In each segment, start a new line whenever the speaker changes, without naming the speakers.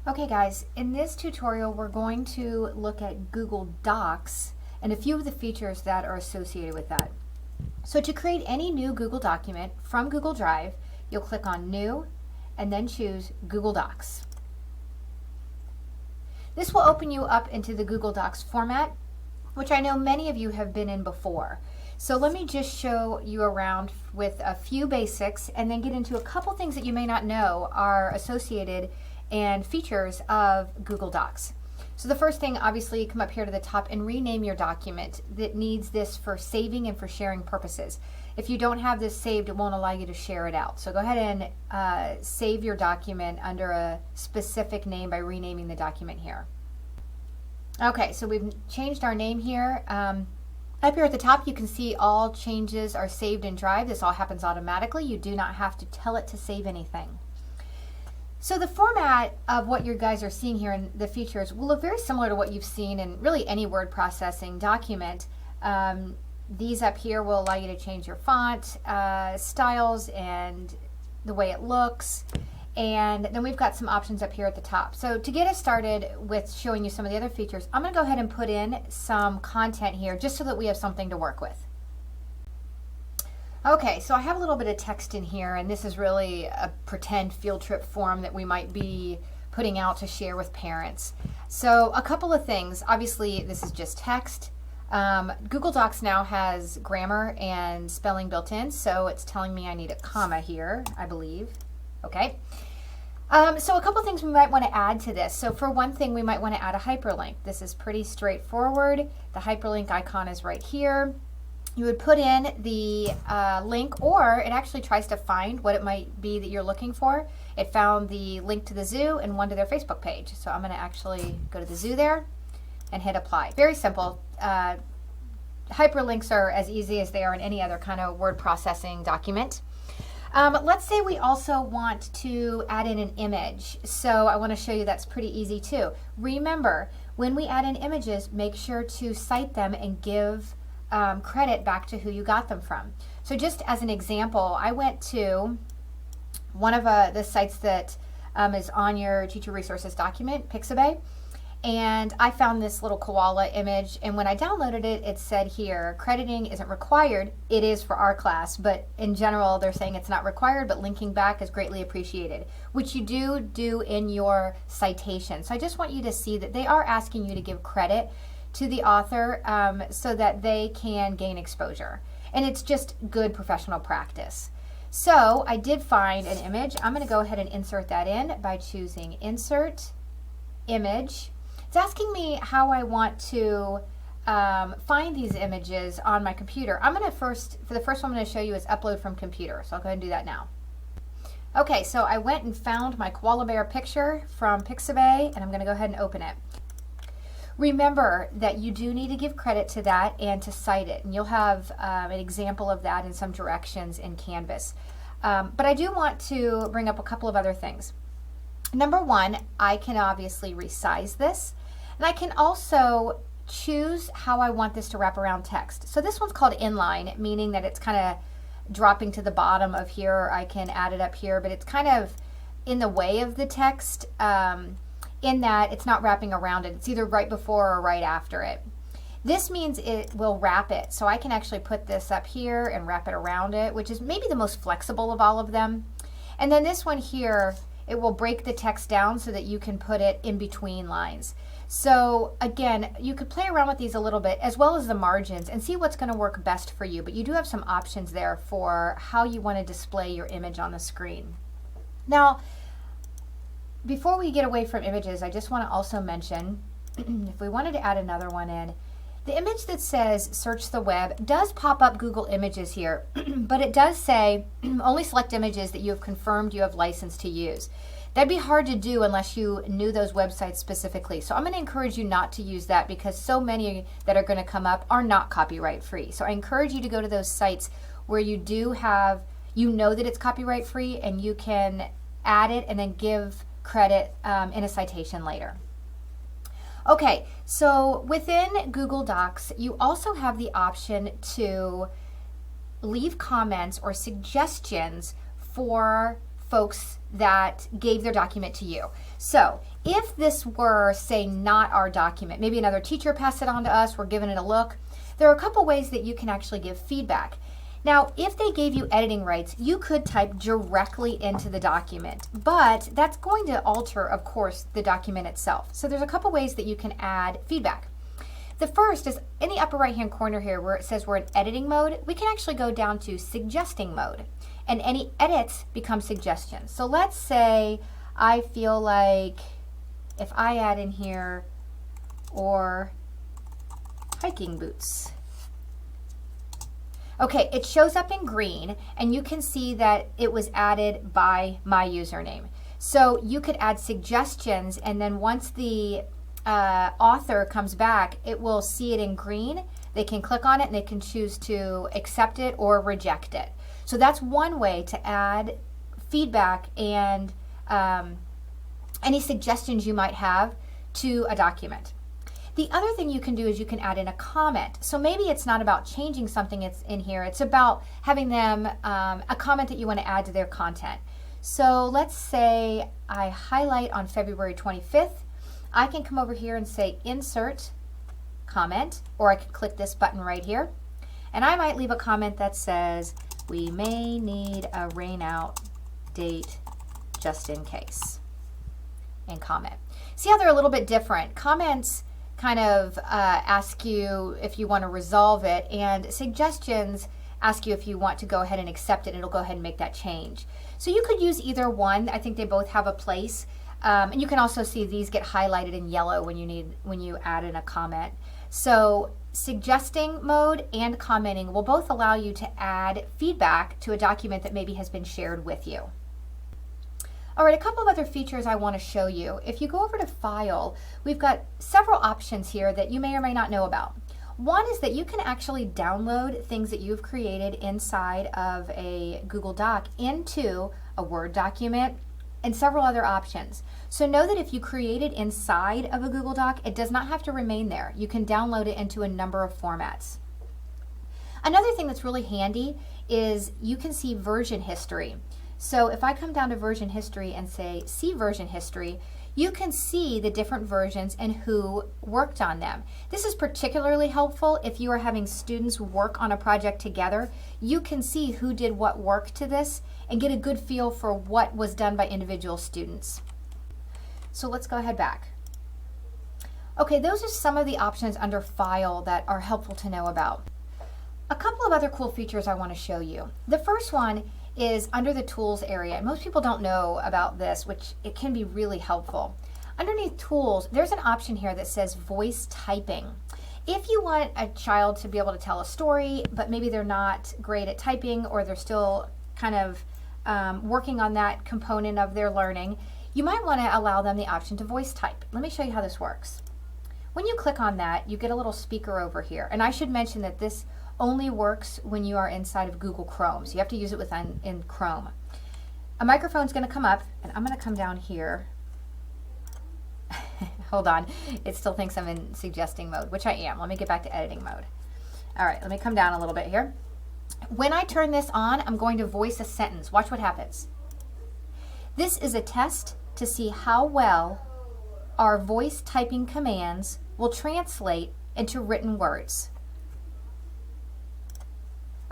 Okay guys, in this tutorial we're going to look at Google Docs and a few of the features that are associated with that. So to create any new Google document from Google Drive, you'll click on New and then choose Google Docs. This will open you up into the Google Docs format, which I know many of you have been in before. So let me just show you around with a few basics and then get into a couple things that you may not know are associated and features of Google Docs. So the first thing, obviously, come up here to the top and rename your document that needs this for saving and for sharing purposes. If you don't have this saved, it won't allow you to share it out. So go ahead and save your document under a specific name by renaming the document here. Okay, so we've changed our name here. Up here at the top, you can see all changes are saved in Drive. This all happens automatically. You do not have to tell it to save anything. So the format of what you guys are seeing here in the features will look very similar to what you've seen in really any word processing document. These up here will allow you to change your font, styles, and the way it looks. And then we've got some options up here at the top. So to get us started with showing you some of the other features, I'm going to go ahead and put in some content here just so that we have something to work with. Okay, so I have a little bit of text in here, and this is really a pretend field trip form that we might be putting out to share with parents. So a couple of things. Obviously, this is just text. Google Docs now has grammar and spelling built in, so it's telling me I need a comma here, I believe. Okay. So a couple things we might want to add to this. So for one thing, we might want to add a hyperlink. This is pretty straightforward. The hyperlink icon is right here. You would put in the link, or it actually tries to find what it might be that you're looking for. It found the link to the zoo and one to their Facebook page. So I'm going to actually go to the zoo there and hit apply. Very simple. Hyperlinks are as easy as they are in any other kind of word processing document. Let's say we also want to add in an image. So I want to show you that's pretty easy too. Remember, when we add in images, make sure to cite them and give credit back to who you got them from. So just as an example, I went to one of the sites that is on your teacher resources document, Pixabay, and I found this little koala image, and when I downloaded it, it said here, crediting isn't required. It is for our class, but in general, they're saying it's not required, but linking back is greatly appreciated, which you do in your citation. So I just want you to see that they are asking you to give credit to the author so that they can gain exposure. And it's just good professional practice. So I did find an image. I'm going to go ahead and insert that in by choosing Insert, Image. It's asking me how I want to find these images on my computer. I'm going to for the first one I'm going to show you is upload from computer. So I'll go ahead and do that now. Okay, so I went and found my koala bear picture from Pixabay, and I'm going to go ahead and open it. Remember that you do need to give credit to that and to cite it, and you'll have an example of that in some directions in Canvas. But I do want to bring up a couple of other things. Number one, I can obviously resize this, and I can also choose how I want this to wrap around text. So this one's called inline, meaning that it's kind of dropping to the bottom of here, or I can add it up here, but it's kind of in the way of the text. In that it's not wrapping around it. It's either right before or right after it. This means it will wrap it. So I can actually put this up here and wrap it around it, which is maybe the most flexible of all of them. And then this one here, it will break the text down so that you can put it in between lines. So again, you could play around with these a little bit as well as the margins and see what's going to work best for you. But you do have some options there for how you want to display your image on the screen. Now, before we get away from images, I just want to also mention, if we wanted to add another one in, the image that says search the web does pop up Google Images here, but it does say only select images that you have confirmed you have license to use. That'd be hard to do unless you knew those websites specifically. So I'm going to encourage you not to use that because so many that are going to come up are not copyright free. So I encourage you to go to those sites where you do have, you know that it's copyright free and you can add it and then give credit in a citation later. Okay, so within Google Docs, you also have the option to leave comments or suggestions for folks that gave their document to you. So if this were, say, not our document, maybe another teacher passed it on to us, we're giving it a look, there are a couple ways that you can actually give feedback. Now, if they gave you editing rights, you could type directly into the document, but that's going to alter, of course, the document itself. So there's a couple ways that you can add feedback. The first is in the upper right-hand corner here where it says we're in editing mode, we can actually go down to suggesting mode, and any edits become suggestions. So let's say I feel like if I add in here, or hiking boots. Okay, it shows up in green, and you can see that it was added by my username. So you could add suggestions, and then once the author comes back, it will see it in green. They can click on it, and they can choose to accept it or reject it. So that's one way to add feedback and any suggestions you might have to a document. The other thing you can do is you can add in a comment. So maybe it's not about changing something that's in here, it's about having them a comment that you want to add to their content. So let's say I highlight on February 25th. I can come over here and say insert comment, or I could click this button right here, and I might leave a comment that says we may need a rain out date just in case, and comment. See how they're a little bit different? Comments kind of ask you if you want to resolve it, and suggestions ask you if you want to go ahead and accept it, and it'll go ahead and make that change. So you could use either one. I think they both have a place. And you can also see these get highlighted in yellow when you add in a comment. So suggesting mode and commenting will both allow you to add feedback to a document that maybe has been shared with you. All right, a couple of other features I want to show you. If you go over to File, we've got several options here that you may or may not know about. One is that you can actually download things that you've created inside of a Google Doc into a Word document, and several other options. So know that if you create it inside of a Google Doc, it does not have to remain there. You can download it into a number of formats. Another thing that's really handy is you can see version history. So if I come down to version history and say see version history, you can see the different versions and who worked on them. This is particularly helpful if you are having students work on a project together. You can see who did what work to this and get a good feel for what was done by individual students. So let's go ahead back. Okay, those are some of the options under File that are helpful to know about. A couple of other cool features I want to show you. The first one is under the Tools area. Most people don't know about this, which it can be really helpful. Underneath Tools, there's an option here that says Voice Typing. If you want a child to be able to tell a story, but maybe they're not great at typing, or they're still kind of working on that component of their learning, you might want to allow them the option to voice type. Let me show you how this works. When you click on that, you get a little speaker over here. And I should mention that this only works when you are inside of Google Chrome. So you have to use it in Chrome. A microphone's going to come up, and I'm going to come down here. Hold on. It still thinks I'm in suggesting mode, which I am. Let me get back to editing mode. All right, let me come down a little bit here. When I turn this on, I'm going to voice a sentence. Watch what happens. This is a test to see how well our voice typing commands will translate into written words.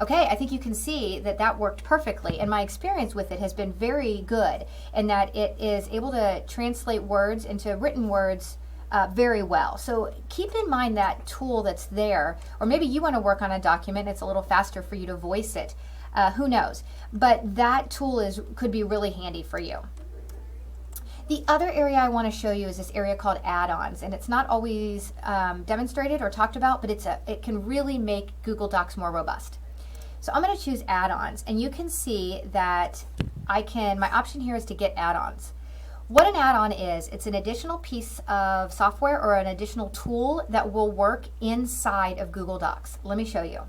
Okay, I think you can see that that worked perfectly, and my experience with it has been very good in that it is able to translate words into written words very well. So keep in mind that tool that's there, or maybe you want to work on a document, it's a little faster for you to voice it. Who knows? But that tool could be really handy for you. The other area I want to show you is this area called add-ons, and it's not always demonstrated or talked about, but it can really make Google Docs more robust. So I'm going to choose add-ons, and you can see that my option here is to get add-ons. What an add-on is, it's an additional piece of software or an additional tool that will work inside of Google Docs. Let me show you.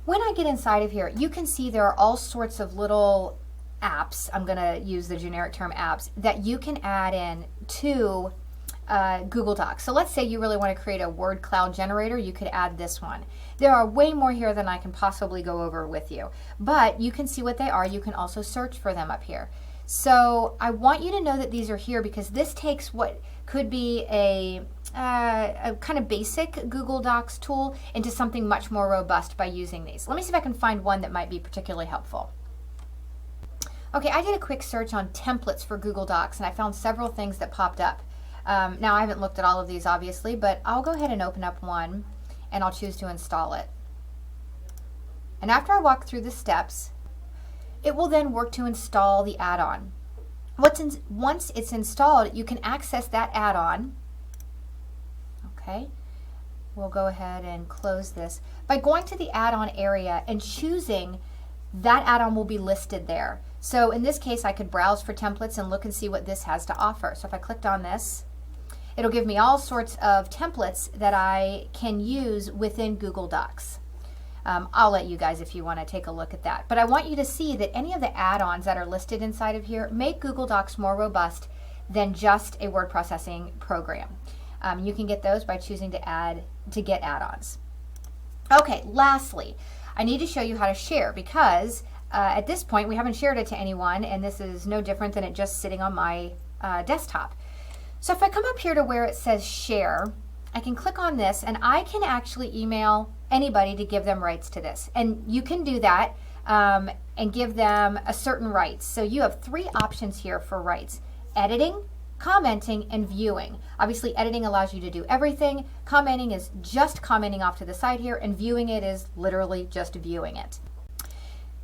When I get inside of here, you can see there are all sorts of little apps, I'm going to use the generic term apps, that you can add in to Google Docs. So let's say you really want to create a word cloud generator, you could add this one. There are way more here than I can possibly go over with you, but you can see what they are. You can also search for them up here. So I want you to know that these are here because this takes what could be a kind of basic Google Docs tool into something much more robust by using these. Let me see if I can find one that might be particularly helpful. Okay, I did a quick search on templates for Google Docs and I found several things that popped up. Now I haven't looked at all of these obviously, but I'll go ahead and open up one and I'll choose to install it. And after I walk through the steps, it will then work to install the add-on. Once it's installed, you can access that add-on. Okay, we'll go ahead and close this. By going to the add-on area and choosing, that add-on will be listed there. So in this case, I could browse for templates and look and see what this has to offer. So if I clicked on this, it'll give me all sorts of templates that I can use within Google Docs. I'll let you guys if you want to take a look at that. But I want you to see that any of the add-ons that are listed inside of here make Google Docs more robust than just a word processing program. You can get those by choosing to get add-ons. Okay, lastly, I need to show you how to share because at this point we haven't shared it to anyone and this is no different than it just sitting on my desktop. So if I come up here to where it says share, I can click on this and I can actually email anybody to give them rights to this. And you can do that and give them a certain rights. So you have 3 options here for rights: editing, commenting, and viewing. Obviously editing allows you to do everything. Commenting is just commenting off to the side here, and viewing it is literally just viewing it.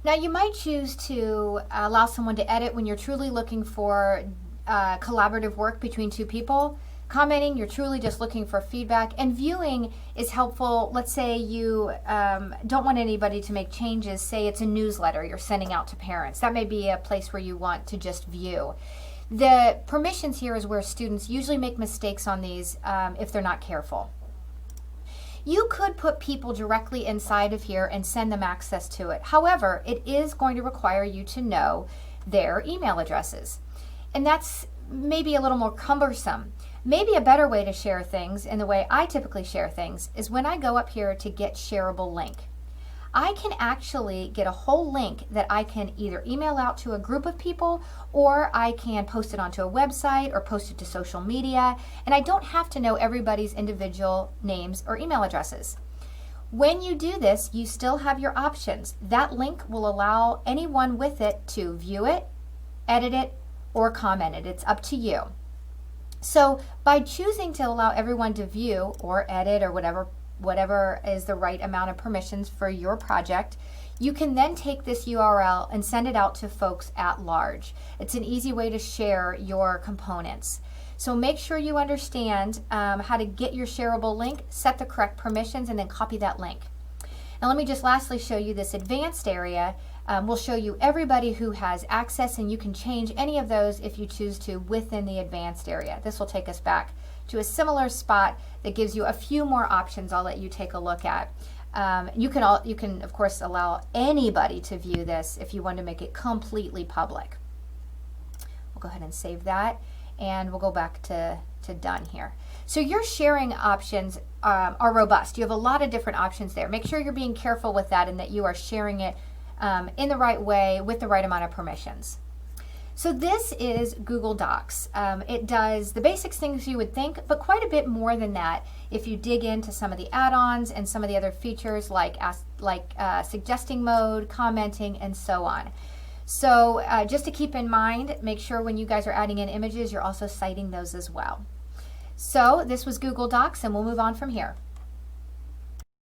Now you might choose to allow someone to edit when you're truly looking for collaborative work between 2 people. Commenting, you're truly just looking for feedback, and viewing is helpful. Let's say you don't want anybody to make changes. Say it's a newsletter you're sending out to parents. That may be a place where you want to just view. The permissions here is where students usually make mistakes on these if they're not careful. You could put people directly inside of here and send them access to it. However, it is going to require you to know their email addresses. And that's maybe a little more cumbersome. Maybe a better way to share things, and the way I typically share things, is when I go up here to get shareable link. I can actually get a whole link that I can either email out to a group of people, or I can post it onto a website or post it to social media, and I don't have to know everybody's individual names or email addresses. When you do this, you still have your options. That link will allow anyone with it to view it, edit it, or comment it. It's up to you. So by choosing to allow everyone to view or edit or whatever is the right amount of permissions for your project, you can then take this URL and send it out to folks at large. It's an easy way to share your components. So make sure you understand how to get your shareable link, set the correct permissions, and then copy that link. Now let me just lastly show you this advanced area. We'll show you everybody who has access, and you can change any of those if you choose to within the advanced area. This will take us back to a similar spot that gives you a few more options I'll let you take a look at. You can of course allow anybody to view this if you want to make it completely public. We'll go ahead and save that, and we'll go back to done here. So your sharing options are robust. You have a lot of different options there. Make sure you're being careful with that and that you are sharing it in the right way with the right amount of permissions. So this is Google Docs. It does the basic things you would think, but quite a bit more than that if you dig into some of the add-ons and some of the other features like suggesting mode, commenting, and so on. So just to keep in mind, make sure when you guys are adding in images, you're also citing those as well. So this was Google Docs, and we'll move on from here.